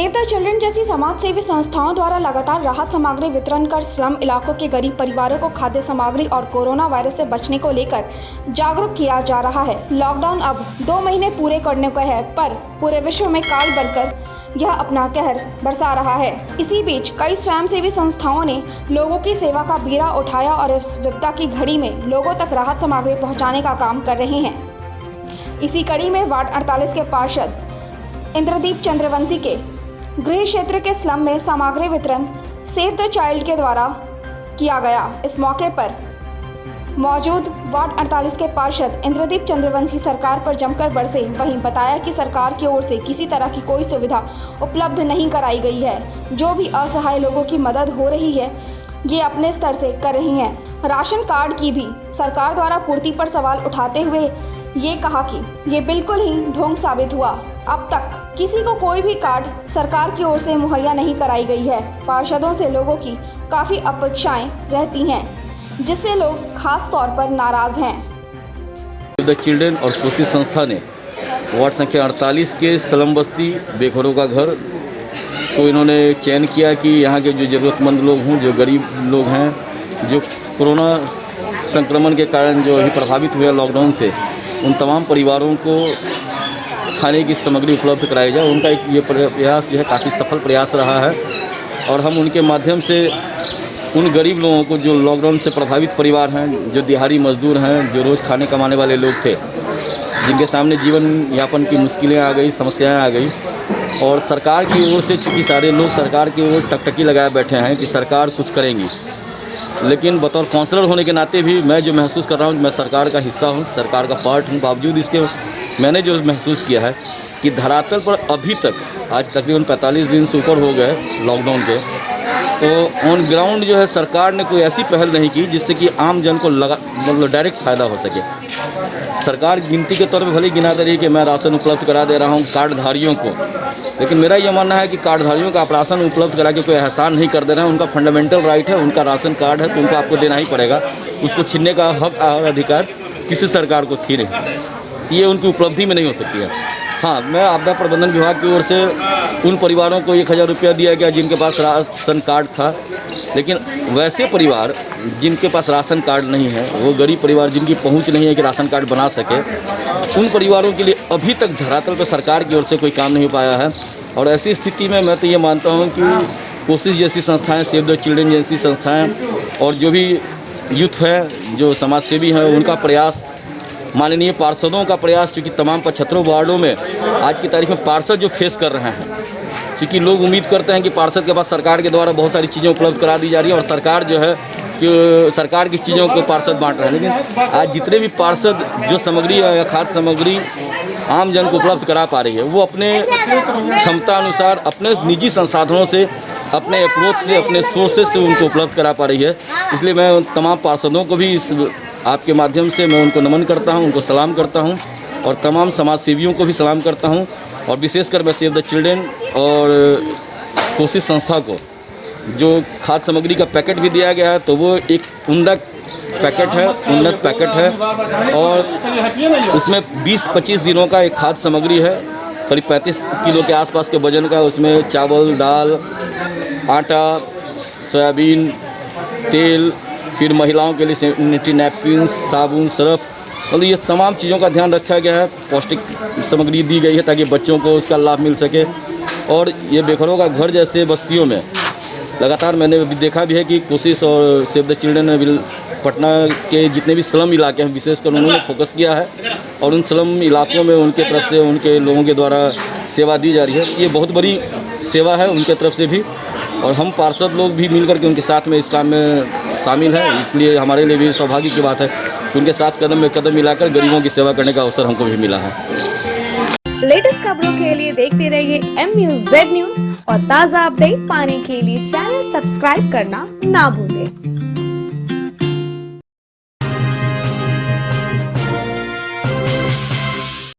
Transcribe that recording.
Save the children जैसी समाज सेवी संस्थाओं द्वारा लगातार राहत सामग्री वितरण कर स्लम इलाकों के गरीब परिवारों को खाद्य सामग्री और कोरोना वायरस से बचने को लेकर जागरूक किया जा रहा है। लॉकडाउन अब 2 महीने पूरे करने को है, पर पूरे विश्व में काल बनकर यह अपना कहर बरसा रहा है। इसी बीच कई स्वयंसेवी संस्थाओं ने लोगों की सेवा का बीड़ा उठाया और इस विपदा की घड़ी में लोगों तक राहत सामग्री पहुँचाने का काम कर रहे हैं। इसी कड़ी में वार्ड 48 के पार्षद इंद्रदीप चंद्रवंशी के गृह क्षेत्र के स्लम में सामग्री वितरण सेव द चाइल्ड के द्वारा किया गया। इस मौके पर मौजूद वार्ड 48 के पार्षद इंद्रदीप चंद्रवंशी सरकार पर जमकर बरसे। वहीं बताया कि सरकार की ओर से किसी तरह की कोई सुविधा उपलब्ध नहीं कराई गई है। जो भी असहाय लोगों की मदद हो रही है ये अपने स्तर से कर रही हैं। राशन कार्ड की भी सरकार द्वारा पूर्ति पर सवाल उठाते हुए ये कहा कि ये बिल्कुल ही ढोंग साबित हुआ। अब तक किसी को कोई भी कार्ड सरकार की ओर से मुहैया नहीं कराई गई है। पार्षदों से लोगों की काफ़ी अपेक्षाएं रहती हैं, जिससे लोग खास तौर पर नाराज हैं। द चिल्ड्रन और कोशिश संस्था ने वार्ड संख्या 48 के स्लम बस्ती बेघरों का घर को इन्होंने चयन किया कि यहाँ के जो ज़रूरतमंद लोग हों, जो गरीब लोग हैं, जो कोरोना संक्रमण के कारण जो अभी प्रभावित हुए लॉकडाउन से, उन तमाम परिवारों को खाने की सामग्री उपलब्ध कराई जाए। उनका एक ये प्रयास जो है काफ़ी सफल प्रयास रहा है और हम उनके माध्यम से उन गरीब लोगों को, जो लॉकडाउन से प्रभावित परिवार हैं, जो दिहाड़ी मजदूर हैं, जो रोज़ खाने कमाने वाले लोग थे, जिनके सामने जीवन यापन की मुश्किलें आ गई, समस्याएं आ गई, और सरकार की ओर से चूँकि सारे लोग सरकार की ओर टकटकी लगाए बैठे हैं कि सरकार कुछ करेंगी, लेकिन बतौर काउंसलर होने के नाते भी मैं जो महसूस कर रहा हूँ, मैं सरकार का हिस्सा हूँ, सरकार का पार्ट हूँ, बावजूद इसके मैंने जो महसूस किया है कि धरातल पर अभी तक आज तकरीबन 45 दिन से ऊपर हो गए लॉकडाउन के, तो ऑन ग्राउंड जो है सरकार ने कोई ऐसी पहल नहीं की जिससे कि आम जन को मतलब डायरेक्ट फ़ायदा हो सके। सरकार गिनती के तौर पर भले गिना दे रही है कि मैं राशन उपलब्ध करा दे रहा हूँ कार्डधारियों को, लेकिन मेरा ये मानना है कि कार्डधारियों का आप राशन उपलब्ध करा के कोई एहसान नहीं कर दे रहे हैं। उनका फंडामेंटल राइट है, उनका राशन कार्ड है, तो उनको आपको देना ही पड़ेगा। उसको छीनने का हक और अधिकार किसी सरकार को थी नहीं, ये उनकी उपलब्धि में नहीं हो सकती है। हाँ, मैं आपदा प्रबंधन विभाग की ओर से उन परिवारों को 1000 रुपया दिया गया जिनके पास राशन कार्ड था, लेकिन वैसे परिवार जिनके पास राशन कार्ड नहीं है, वो गरीब परिवार जिनकी पहुंच नहीं है कि राशन कार्ड बना सके, उन परिवारों के लिए अभी तक धरातल पर सरकार की ओर से कोई काम नहीं हो पाया है। और ऐसी स्थिति में मैं तो ये मानता हूँ कि कोशिश जैसी संस्थाएँ, सेव द चिल्ड्रन जैसी संस्थाएँ और जो भी यूथ है, जो समाज सेवी हैं, उनका प्रयास, माननीय पार्षदों का प्रयास, चूँकि तमाम 75 वार्डों में आज की तारीख में पार्षद जो फेस कर रहे हैं, क्योंकि लोग उम्मीद करते हैं कि पार्षद के पास सरकार के द्वारा बहुत सारी चीज़ें उपलब्ध करा दी जा रही है और सरकार जो है कि सरकार की चीज़ों को पार्षद बांट रहे हैं, लेकिन आज जितने भी पार्षद जो सामग्री या खाद्य सामग्री आम जन को उपलब्ध करा पा रही है, वो अपने क्षमता अनुसार, अपने निजी संसाधनों से, अपने अप्रोच से, अपने सोर्सेज से उनको उपलब्ध करा पा रही है। इसलिए मैं तमाम पार्षदों को भी इस आपके माध्यम से मैं उनको नमन करता हूं, उनको सलाम करता हूं, और तमाम समाज सेवियों को भी सलाम करता हूं। और विशेषकर मैं सेव द चिल्ड्रन और कोशिश संस्था को जो खाद्य सामग्री का पैकेट भी दिया गया है, तो वो एक उन्नत पैकेट है और उसमें 20-25 दिनों का एक खाद्य सामग्री है, करीब 35 किलो के आसपास के वजन का। उसमें चावल, दाल, आटा, सोयाबीन तेल, फिर महिलाओं के लिए सैनिटरी नैपकिन, साबुन, सर्फ, मतलब ये तमाम चीज़ों का ध्यान रखा गया है। पौष्टिक सामग्री दी गई है ताकि बच्चों को उसका लाभ मिल सके। और ये बेघरों का घर जैसे बस्तियों में लगातार मैंने भी देखा भी है कि कोशिश और सेव द चिल्ड्रन ने पटना के जितने भी स्लम इलाके हैं, विशेषकर उन्होंने फोकस किया है और उन स्लम इलाकों में उनके तरफ से, उनके लोगों के द्वारा सेवा दी जा रही है। ये बहुत बड़ी सेवा है उनके तरफ से भी, और हम पार्षद लोग भी मिलकर के उनके साथ में इस काम में शामिल हैं। इसलिए हमारे लिए भी सौभाग्य की बात है कि उनके साथ कदम में कदम मिलाकर गरीबों की सेवा करने का अवसर हमको भी मिला है। लेटेस्ट खबरों के लिए देखते रहिए MUZ न्यूज़ और ताज़ा अपडेट पाने के लिए चैनल सब्सक्राइब करना ना भूलें।